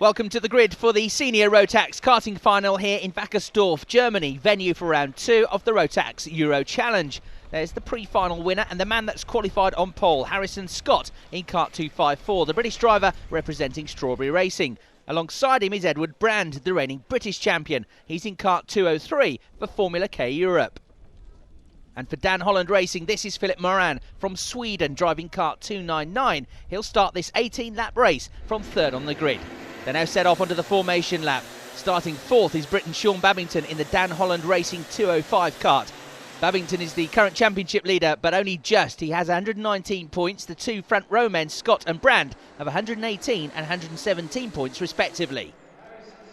Welcome to the grid for the senior Rotax karting final here in Wackersdorf, Germany, venue for round 2 of the Rotax Euro Challenge. There's the pre-final winner and the man that's qualified on pole, Harrison Scott in kart 254, the British driver representing Strawberry Racing. Alongside him is Edward Brand, the reigning British champion. He's in kart 203 for Formula K Europe. And for Dan Holland Racing, this is Philip Moran from Sweden driving kart 299. He'll start this 18-lap race from third on the grid. They're now set off onto the formation lap. Starting fourth is Briton Sean Babington in the Dan Holland Racing 205 kart. Babington is the current championship leader, but only just. He has 119 points. The two front row men, Scott and Brand, have 118 and 117 points respectively.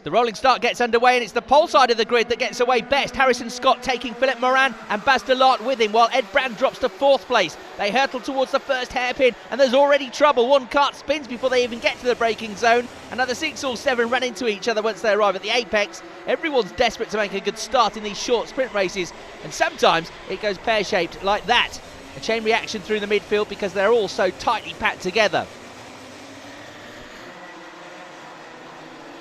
The rolling start gets underway and it's the pole side of the grid that gets away best. Harrison Scott taking Philip Moran and Baz de Laat with him, while Ed Brand drops to fourth place. They hurtle towards the first hairpin and there's already trouble. One kart spins before they even get to the braking zone. Another 6 or 7 run into each other once they arrive at the apex. Everyone's desperate to make a good start in these short sprint races, and sometimes it goes pear-shaped like that. A chain reaction through the midfield because they're all so tightly packed together.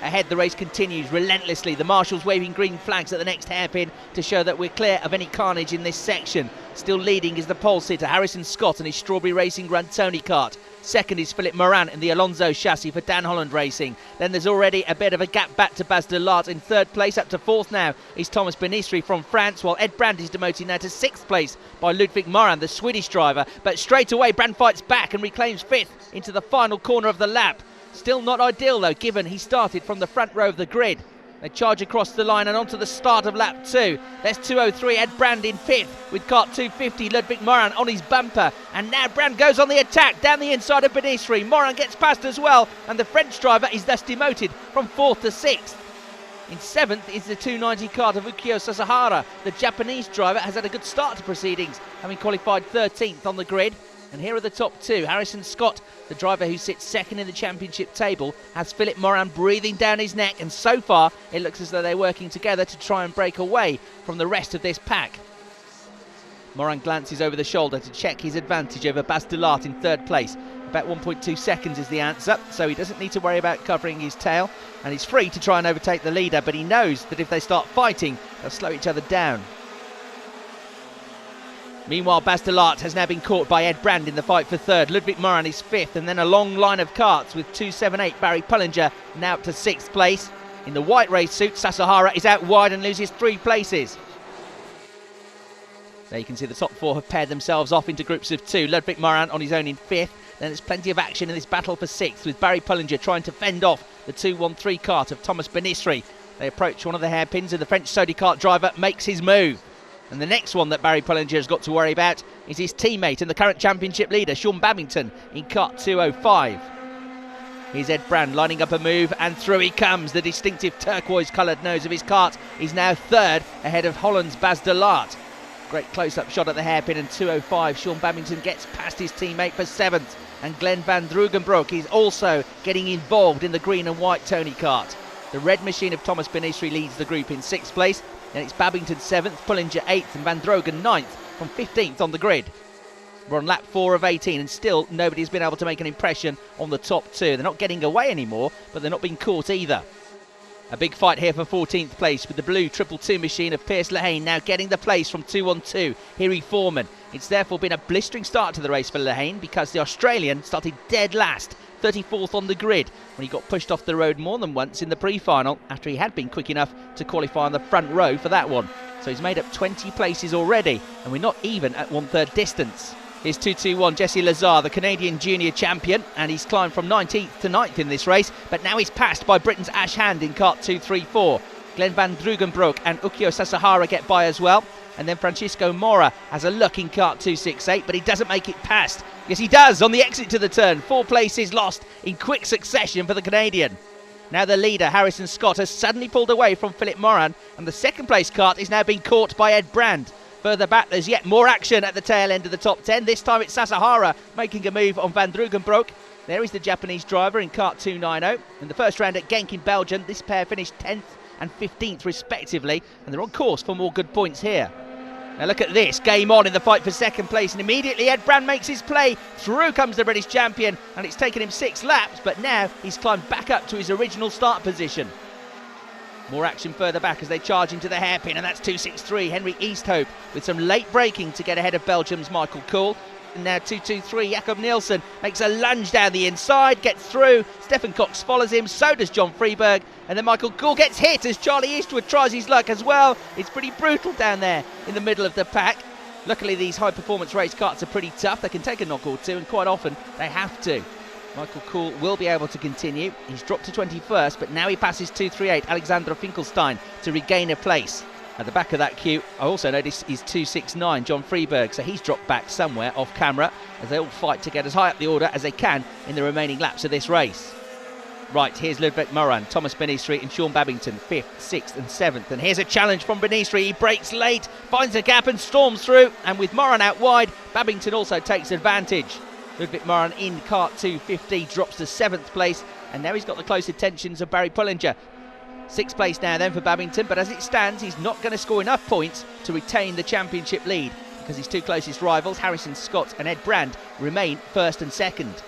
Ahead, the race continues relentlessly. The marshals waving green flags at the next hairpin to show that we're clear of any carnage in this section. Still leading is the pole sitter Harrison Scott and his Strawberry Racing Run Tony kart. Second is Philip Moran in the Alonso chassis for Dan Holland Racing. Then there's already a bit of a gap back to Baz de Laat. In third place, up to fourth now, is Thomas Benistri from France, while Ed Brand is demoted now to sixth place by Ludwig Moran, the Swedish driver. But straight away, Brand fights back and reclaims fifth into the final corner of the lap. Still not ideal though, given he started from the front row of the grid. They charge across the line and onto the start of lap 2. There's 203, Ed Brand in 5th with kart 250, Ludwig Moran on his bumper. And now Brand goes on the attack down the inside of Benistri. Moran gets past as well, and the French driver is thus demoted from 4th to 6th. In 7th is the 290 kart of Ukyo Sasahara. The Japanese driver has had a good start to proceedings, having qualified 13th on the grid. And here are the top two. Harrison Scott, the driver who sits second in the championship table, has Philip Moran breathing down his neck, and so far it looks as though they're working together to try and break away from the rest of this pack. Moran glances over the shoulder to check his advantage over Baz de Laat in third place. About 1.2 seconds is the answer, so he doesn't need to worry about covering his tail, and he's free to try and overtake the leader, but he knows that if they start fighting, they'll slow each other down. Meanwhile, Baz de Laat has now been caught by Ed Brand in the fight for third. Ludwig Moran is 5th, and then a long line of karts with 278 Barry Pullinger now up to 6th place. In the white race suit, Sasahara is out wide and loses 3 places. There you can see the top 4 have paired themselves off into groups of 2. Ludwig Moran on his own in 5th. Then there's plenty of action in this battle for 6th, with Barry Pullinger trying to fend off the 213 kart of Thomas Benistri. They approach one of the hairpins and the French Sodi kart driver makes his move. And the next one that Barry Pullinger has got to worry about is his teammate and the current championship leader, Sean Babington, in kart 205. Here's Ed Brand lining up a move, and through he comes. The distinctive turquoise-coloured nose of his kart is now third, ahead of Holland's Baz de Laat. Great close-up shot at the hairpin, and 205. Sean Babington gets past his teammate for 7th, and Glenn van Drugenbroek is also getting involved in the green and white Tony kart. The red machine of Thomas Benistri leads the group in 6th place. And it's Babington 7th, Pullinger 8th and Van Drogen 9th from 15th on the grid. We're on lap 4 of 18 and still nobody's been able to make an impression on the top 2. They're not getting away anymore, but they're not being caught either. A big fight here for 14th place with the blue 222 machine of Piers Lehane now getting the place from 212, Hiri Foreman. It's therefore been a blistering start to the race for Lehane because the Australian started dead last, 34th on the grid, when he got pushed off the road more than once in the pre-final after he had been quick enough to qualify on the front row for that one. So he's made up 20 places already, and we're not even at 1/3 distance. Here's 221 Jesse Lazar, the Canadian junior champion, and he's climbed from 19th to 9th in this race, but now he's passed by Britain's Ash Hand in kart 234. Glenn van Drugenbroek and Ukyo Sasahara get by as well. And then Francisco Mora has a look in kart 268, but he doesn't make it past. Yes, he does on the exit to the turn. 4 places lost in quick succession for the Canadian. Now the leader, Harrison Scott, has suddenly pulled away from Philip Moran, and the second place kart is now being caught by Ed Brand. Further back, there's yet more action at the tail end of the top 10. This time it's Sasahara making a move on Van Drugenbroek. There is the Japanese driver in kart 290. In the first round at Genk in Belgium, this pair finished 10th and 15th respectively, and they're on course for more good points here. Now look at this, game on in the fight for second place, and immediately Ed Brand makes his play. Through comes the British champion, and it's taken him 6 laps, but now he's climbed back up to his original start position. More action further back as they charge into the hairpin, and that's 2.63 Henry Easthope with some late braking to get ahead of Belgium's Michael Kuhl. And now 2.23 Jakob Nielsen makes a lunge down the inside, gets through. Stefan Cox follows him, so does John Freeberg, and then Michael Kuhl gets hit as Charlie Eastwood tries his luck as well. It's pretty brutal down there in the middle of the pack. Luckily these high performance race karts are pretty tough. They can take a knock or two, and quite often they have to. Michael Kuhl will be able to continue. He's dropped to 21st, but now he passes 2.38 Alexander Finkelstein to regain a place. At the back of that queue, I also noticed is 2.69 John Freeberg, so he's dropped back somewhere off camera as they all fight to get as high up the order as they can in the remaining laps of this race. Right, here's Ludwig Moran, Thomas Benistri and Sean Babington, 5th, 6th and 7th. And here's a challenge from Benistri. He breaks late, finds a gap and storms through. And with Moran out wide, Babington also takes advantage. Ludwig Moran in kart 250 drops to 7th place. And now he's got the close attentions of Barry Pullinger. 6th place now then for Babington, but as it stands, he's not going to score enough points to retain the championship lead because his 2 closest rivals, Harrison Scott and Ed Brand, remain 1st and 2nd.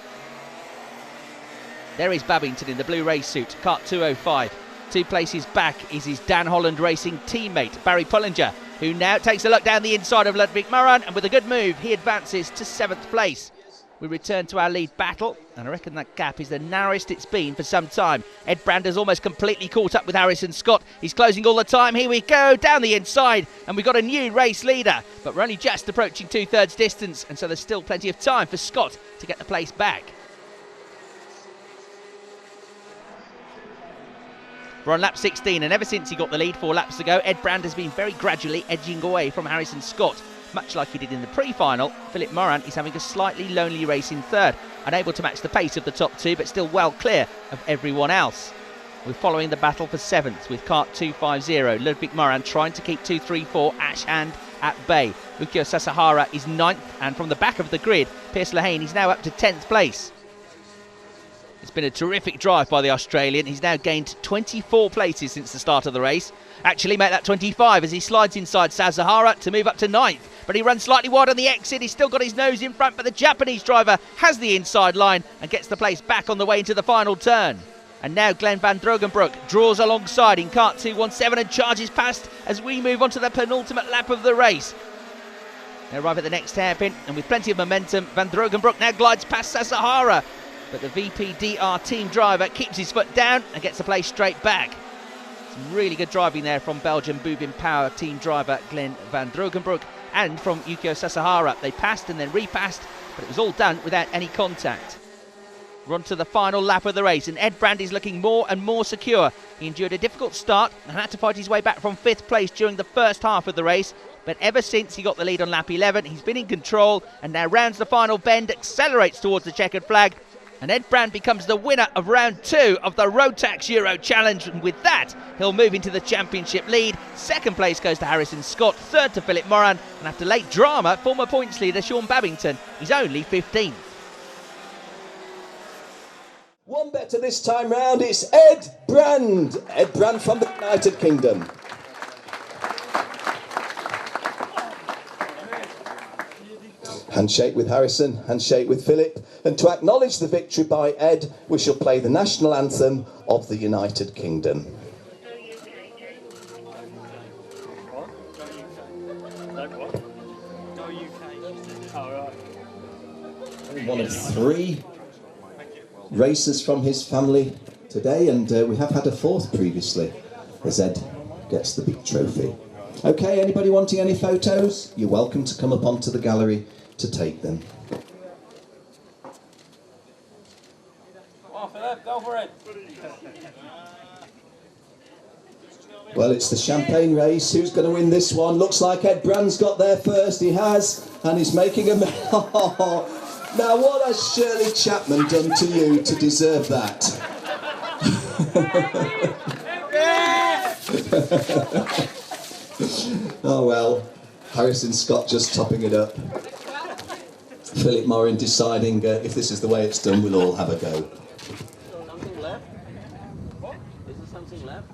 There is Babington in the blue race suit, kart 205. 2 places back is his Dan Holland Racing teammate, Barry Pullinger, who now takes a look down the inside of Ludwig Moran, and with a good move, he advances to 7th place. We return to our lead battle, and I reckon that gap is the narrowest it's been for some time. Ed Brand has almost completely caught up with Harrison Scott. He's closing all the time. Here we go, down the inside, and we've got a new race leader. But we're only just approaching 2/3 distance, and so there's still plenty of time for Scott to get the place back. We're on lap 16, and ever since he got the lead 4 laps ago, Ed Brand has been very gradually edging away from Harrison Scott. Much like he did in the pre-final, Philip Moran is having a slightly lonely race in 3rd, unable to match the pace of the top 2, but still well clear of everyone else. We're following the battle for 7th with kart 250. Ludwig Moran trying to keep 234 Ash Hand at bay. Ukyo Sasahara is 9th, and from the back of the grid, Piers Lehane is now up to 10th place. It's been a terrific drive by the Australian. He's now gained 24 places since the start of the race. Actually make that 25 as he slides inside Sasahara to move up to 9th. But he runs slightly wide on the exit. He's still got his nose in front, but the Japanese driver has the inside line and gets the place back on the way into the final turn. And now Glenn van Drogenbroek draws alongside in kart 217 and charges past as we move on to the penultimate lap of the race. They arrive at the next hairpin, and with plenty of momentum, Van Drogenbroek now glides past Sasahara. But the VPDR team driver keeps his foot down and gets the place straight back. Some really good driving there from Belgian Boobin Power team driver Glenn van Drogenbroek and from Ukyo Sasahara. They passed and then repassed, but it was all done without any contact. We're on to the final lap of the race, and Ed Brand is looking more and more secure. He endured a difficult start and had to fight his way back from 5th place during the first half of the race. But ever since he got the lead on lap 11, he's been in control and now rounds the final bend, accelerates towards the checkered flag. And Ed Brand becomes the winner of round 2 of the Rotax Euro Challenge. And with that, he'll move into the championship lead. 2nd place goes to Harrison Scott, 3rd to Philip Moran. And after late drama, former points leader Sean Babington is only 15th. One better this time round, it's Ed Brand. Ed Brand from the United Kingdom. Handshake with Harrison, handshake with Philip. And to acknowledge the victory by Ed, we shall play the national anthem of the United Kingdom. One of 3 racers from his family today, and we have had a 4th previously, as Ed gets the big trophy. Okay, anybody wanting any photos? You're welcome to come up onto the gallery to take them. Come on, Philip, go for it. Well, it's the champagne race. Who's going to win this one? Looks like Ed Brand's got there first. He has, and he's making a... Now, what has Shirley Chapman done to you to deserve that? Oh well, Harrison Scott just topping it up. Philip Moran deciding if this is the way it's done, we'll all have a go. Something left? What? Is there something left?